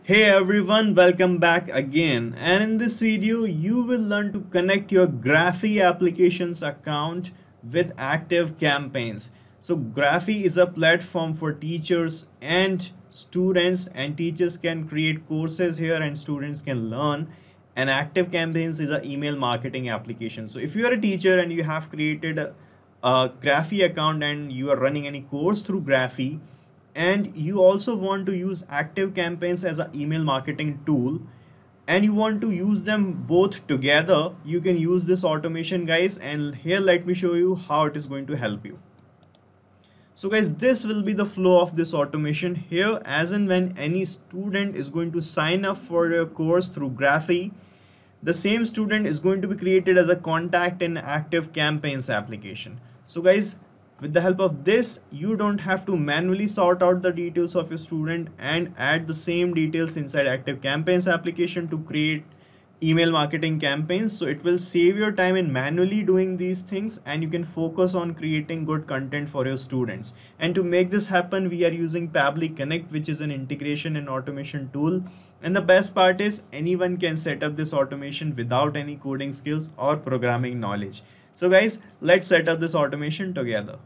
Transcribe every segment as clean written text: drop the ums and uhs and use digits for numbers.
Hey everyone, welcome back again. And in this video, you will learn to connect your Graphy applications account with Active Campaigns. So Graphy is a platform for teachers and students, and teachers can create courses here and students can learn. And Active Campaigns is an email marketing application. So if you are a teacher and you have created a Graphy account and you are running any course through Graphy, and you also want to use Active Campaigns as an email marketing tool, and you want to use them both together, you can use this automation, guys. And here let me show you how it is going to help you. So guys, this will be the flow of this automation here. As and when any student is going to sign up for your course through Graphy, the same student is going to be created as a contact in Active Campaigns application. So guys, with the help of this, you don't have to manually sort out the details of your student and add the same details inside Active Campaigns application to create email marketing campaigns. So it will save your time in manually doing these things, and you can focus on creating good content for your students. And to make this happen, we are using Pabbly Connect, which is an integration and automation tool. And the best part is anyone can set up this automation without any coding skills or programming knowledge. So guys, let's set up this automation together.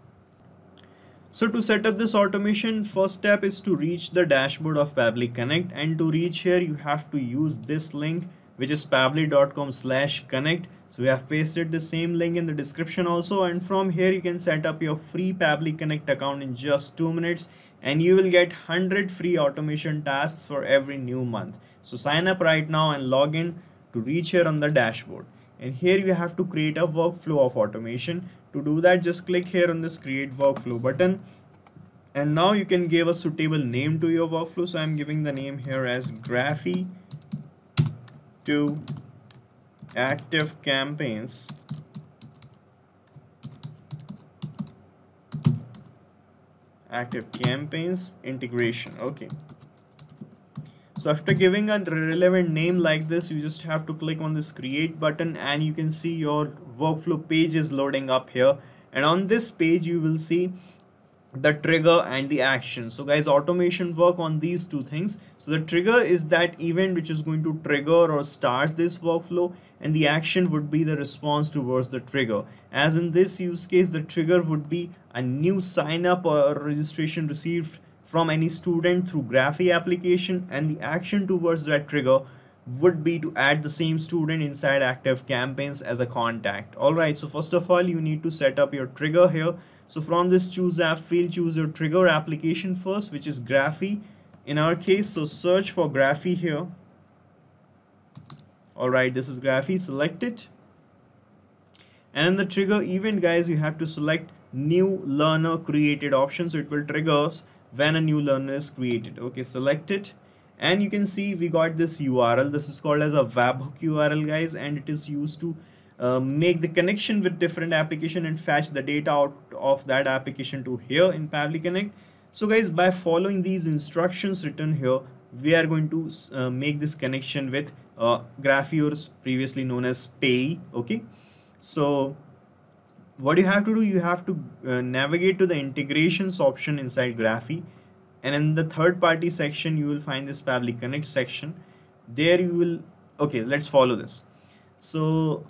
So to set up this automation, first step is to reach the dashboard of Pabbly Connect, and to reach here you have to use this link, which is pabbly.com/connect. So we have pasted the same link in the description also, and from here you can set up your free Pabbly Connect account in just 2 minutes, and you will get 100 free automation tasks for every new month. So sign up right now and log in to reach here on the dashboard. And here you have to create a workflow of automation. To do that, just click here on this create workflow button, and now you can give a suitable name to your workflow. So I'm giving the name here as Graphy to Active Campaigns integration. Okay, so after giving a relevant name like this, you just have to click on this create button, and you can see your workflow page is loading up here. And on this page you will see the trigger and the action. So guys, automation work on these two things. So the trigger is that event which is going to trigger or starts this workflow, and the action would be the response towards the trigger. As in this use case, the trigger would be a new sign up or registration received from any student through Graphy application, and the action towards that trigger would be to add the same student inside Active Campaigns as a contact. Alright, so first of all you need to set up your trigger here. So from this choose app field, choose your trigger application first, which is Graphy in our case. So search for Graphy here. Alright, this is Graphy, select it. And the trigger event, guys, you have to select new learner created option, so it will trigger when a new learner is created. Okay, select it, and you can see we got this URL. This is called as a webhook URL, guys, and it is used to make the connection with different application and fetch the data out of that application to here in Pabbly Connect. So guys, by following these instructions written here, we are going to make this connection with Graphy, or previously known as Pay. Okay, so what you have to do, you have to navigate to the integrations option inside Graphy, and in the third party section you will find this Pabbly Connect section. There you will, okay, let's follow this. So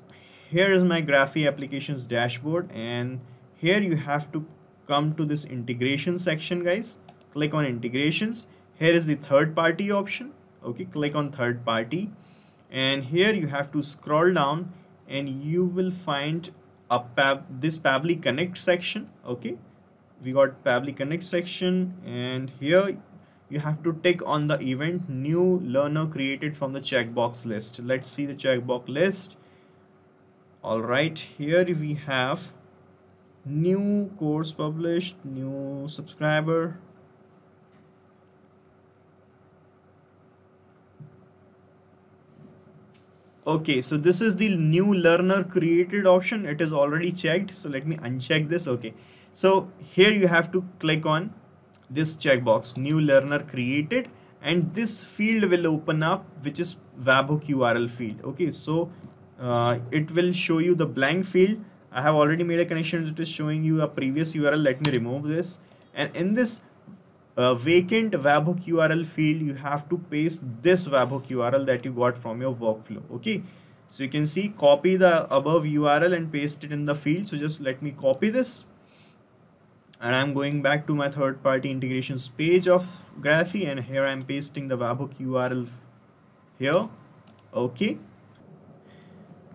here is my Graphy applications dashboard, and here you have to come to this integration section, guys. Click on integrations. Here is the third party option. Okay, click on third party, and here you have to scroll down and you will find this Pabbly Connect section. Okay, we got Pabbly Connect section, and here you have to tick on the event new learner created from the checkbox list. Let's see the checkbox list. All right, here we have new course published, new subscriber. Okay, so this is the new learner created option. It is already checked, so let me uncheck this. Okay, so here you have to click on this checkbox new learner created, and this field will open up, which is webhook URL field. Okay, so it will show you the blank field. I have already made a connection. It is showing you a previous URL. Let me remove this, and in this vacant webhook URL field, you have to paste this webhook URL that you got from your workflow. Okay, so you can see, copy the above URL and paste it in the field. So just let me copy this, and I'm going back to my third-party integrations page of Graphy, and here I'm pasting the webhook URL here. Okay,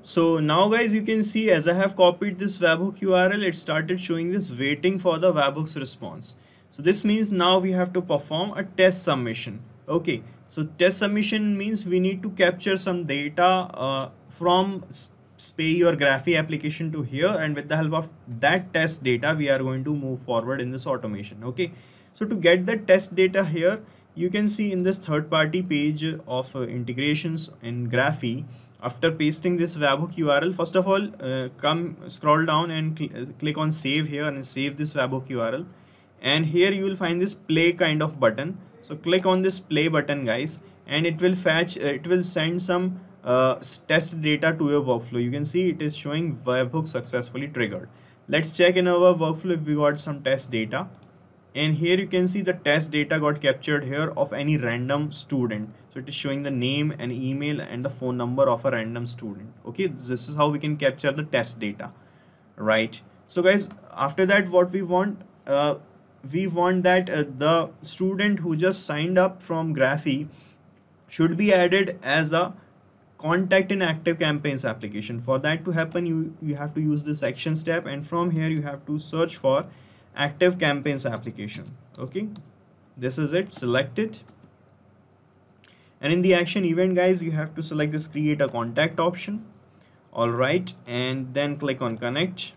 so now guys, you can see as I have copied this webhook URL, it started showing this waiting for the webhook's response. So this means now we have to perform a test submission. Okay, so test submission means we need to capture some data from your Graphy application to here, and with the help of that test data we are going to move forward in this automation. Okay, so to get the test data here, you can see in this third-party page of integrations in Graphy, after pasting this webhook URL, first of all, come scroll down and click on save here and save this webhook URL. And here you will find this play kind of button. So click on this play button, guys, and it will fetch, it will send some test data to your workflow. You can see it is showing webhook successfully triggered. Let's check in our workflow if we got some test data. And here you can see the test data got captured here of any random student. So it is showing the name and email and the phone number of a random student. Okay, this is how we can capture the test data, right? So guys, after that, what we want that the student who just signed up from Graphy should be added as a contact in ActiveCampaigns application. For that to happen, you have to use this actions tab, and from here you have to search for ActiveCampaigns application. Okay, this is it, select it, and in the action event, guys, you have to select this create a contact option. All right, and then click on connect,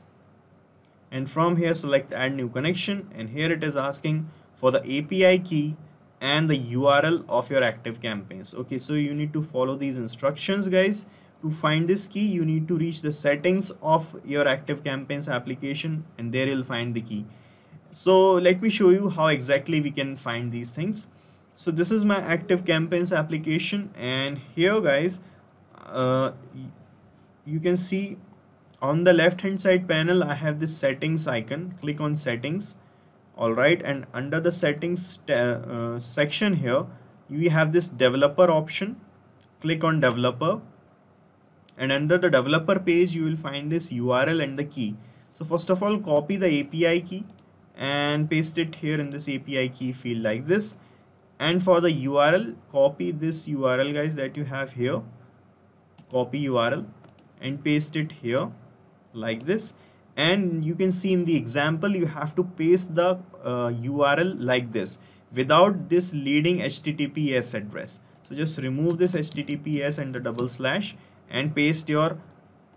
and from here select add new connection, and here it is asking for the API key and the URL of your ActiveCampaigns. Okay, so you need to follow these instructions, guys. To find this key, you need to reach the settings of your ActiveCampaigns application, and there you'll find the key. So let me show you how exactly we can find these things. So this is my ActiveCampaigns application, and here, guys, you can see on the left hand side panel I have this settings icon. Click on settings. All right, and under the settings section here we have this developer option. Click on developer, and under the developer page you will find this URL and the key. So first of all, copy the API key and paste it here in this API key field like this. And for the URL, copy this URL, guys, that you have here. Copy URL and paste it here like this. And you can see in the example you have to paste the URL like this without this leading HTTPS address. So just remove this HTTPS and the double slash and paste your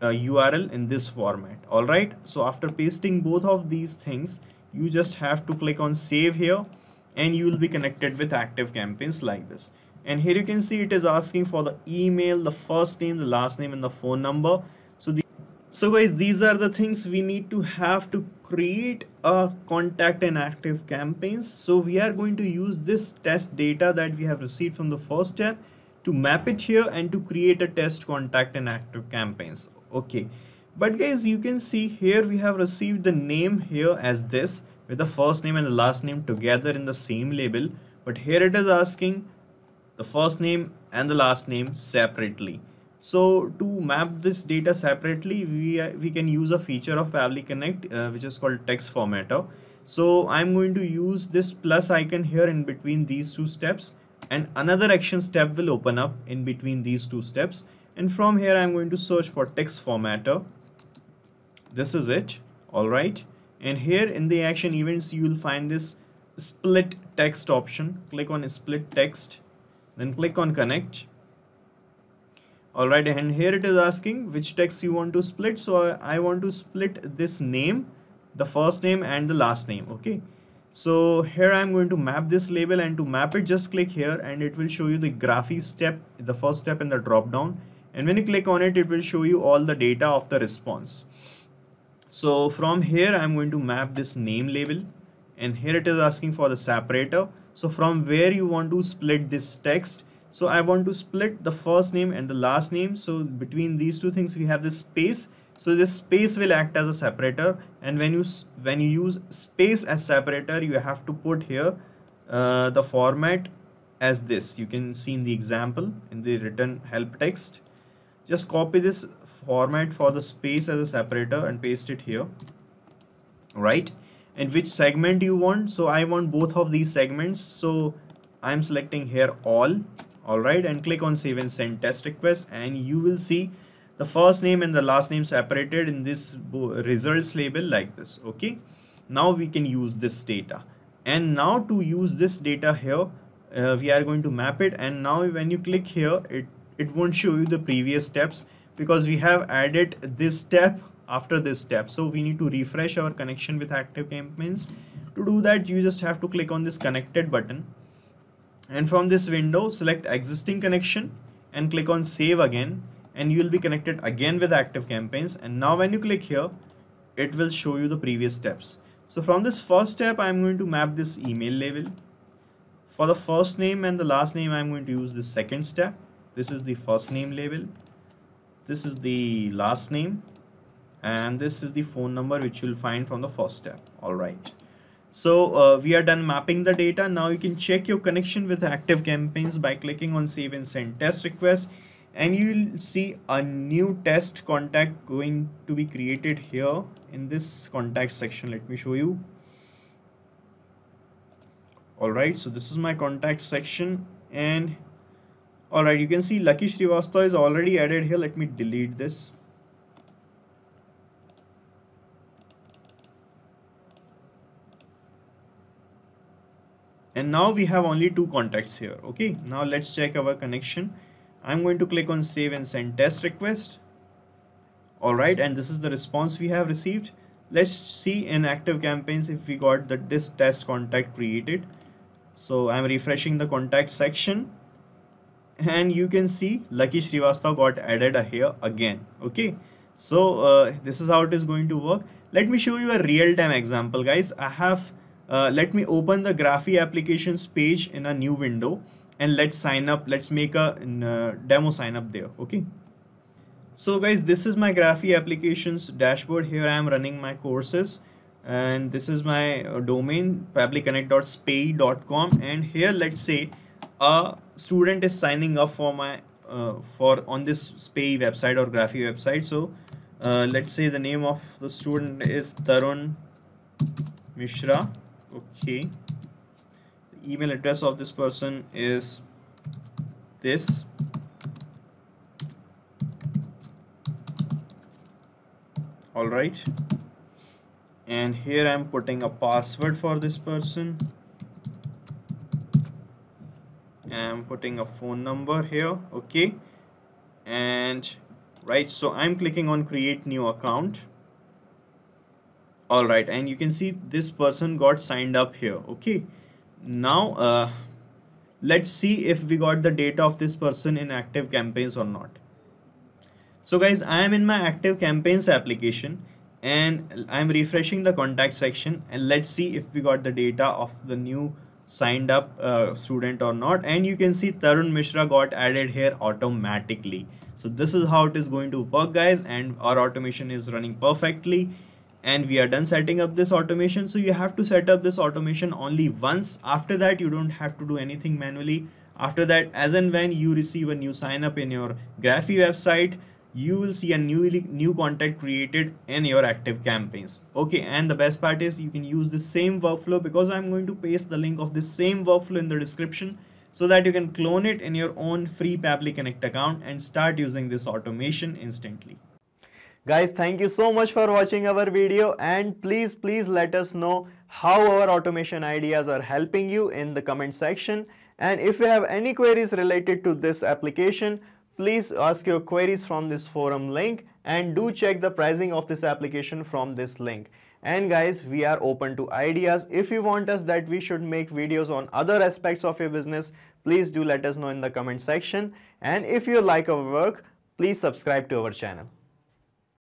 URL in this format. All right, so after pasting both of these things, you just have to click on save here, and you will be connected with ActiveCampaigns like this. And here you can see it is asking for the email, the first name, the last name, and the phone number. So guys, these are the things we need to have to create a contact in ActiveCampaigns. So we are going to use this test data that we have received from the first step to map it here and to create a test contact in ActiveCampaigns. Okay, but guys, you can see here we have received the name here as this, with the first name and the last name together in the same label, but here it is asking the first name and the last name separately. So to map this data separately, we can use a feature of Pabbly Connect which is called text formatter. So I'm going to use this plus icon here in between these two steps, and another action step will open up in between these two steps, and from here I'm going to search for text formatter. This is it. All right, and here in the action events you will find this split text option. Click on split text, then click on connect. Alright, and here it is asking which text you want to split. So I want to split this name, the first name and the last name. Okay, so here I'm going to map this label, and to map it just click here and it will show you the Graphy step, the first step in the drop down, and when you click on it, it will show you all the data of the response. So from here I'm going to map this name label, and here it is asking for the separator. So from where you want to split this text. So I want to split the first name and the last name. So between these two things we have this space. So this space will act as a separator, and when you use space as separator, you have to put here the format as this. You can see in the example in the written help text. Just copy this format for the space as a separator and paste it here, right? And which segment you want? So I want both of these segments, so I'm selecting here all right, and click on save and send test request, and you will see the first name and the last name separated in this results label like this. Okay, now we can use this data, and now to use this data here, we are going to map it. And now when you click here, it won't show you the previous steps because we have added this step after this step. So we need to refresh our connection with ActiveCampaigns. To do that, you just have to click on this connected button, and from this window select existing connection and click on save again, and you will be connected again with ActiveCampaigns. And now when you click here, it will show you the previous steps. So from this first step, I'm going to map this email label. For the first name and the last name, I'm going to use the second step. This is the first name label, this is the last name, and this is the phone number which you'll find from the first step. All right, so we are done mapping the data. Now you can check your connection with ActiveCampaigns by clicking on save and send test request, and you'll see a new test contact going to be created here in this contact section. Let me show you. All right, so this is my contact section, and all right, you can see Lucky Srivastava is already added here. Let me delete this. And now we have only 2 contacts here. Okay, now let's check our connection. I'm going to click on save and send test request. All right, and this is the response we have received. Let's see in ActiveCampaigns if we got this test contact created. So I'm refreshing the contact section, and you can see Lucky Srivastava got added here again. Okay, so this is how it is going to work. Let me show you a real-time example, guys. I have let me open the Graphy applications page in a new window, and let's sign up. Let's make a demo sign up there. Okay, so guys, this is my Graphy applications dashboard. Here I am running my courses, and this is my domain pabblyconnect.spay.com, and here let's say a student is signing up for my on this Spay website or Graphy website. So let's say the name of the student is Tarun Mishra. Okay, the email address of this person is this. All right, and here I'm putting a password for this person. I'm putting a phone number here. Okay, and right, so I'm clicking on create new account. All right, and you can see this person got signed up here. Okay, now let's see if we got the data of this person in ActiveCampaigns or not. So guys, I am in my ActiveCampaigns application, and I'm refreshing the contact section, and let's see if we got the data of the new signed up student or not. And you can see Tarun Mishra got added here automatically. So this is how it is going to work, guys, and our automation is running perfectly, and we are done setting up this automation. So you have to set up this automation only once. After that, you don't have to do anything manually. After that, as and when you receive a new sign up in your Graphy website, you will see a new contact created in your ActiveCampaigns. Okay, and the best part is you can use the same workflow, because I'm going to paste the link of this same workflow in the description, so that you can clone it in your own free Pabbly Connect account and start using this automation instantly. Guys, thank you so much for watching our video, and please let us know how our automation ideas are helping you in the comment section. And if you have any queries related to this application, please ask your queries from this forum link, and do check the pricing of this application from this link. And guys, we are open to ideas. If you want us that we should make videos on other aspects of your business, please do let us know in the comment section. And if you like our work, please subscribe to our channel.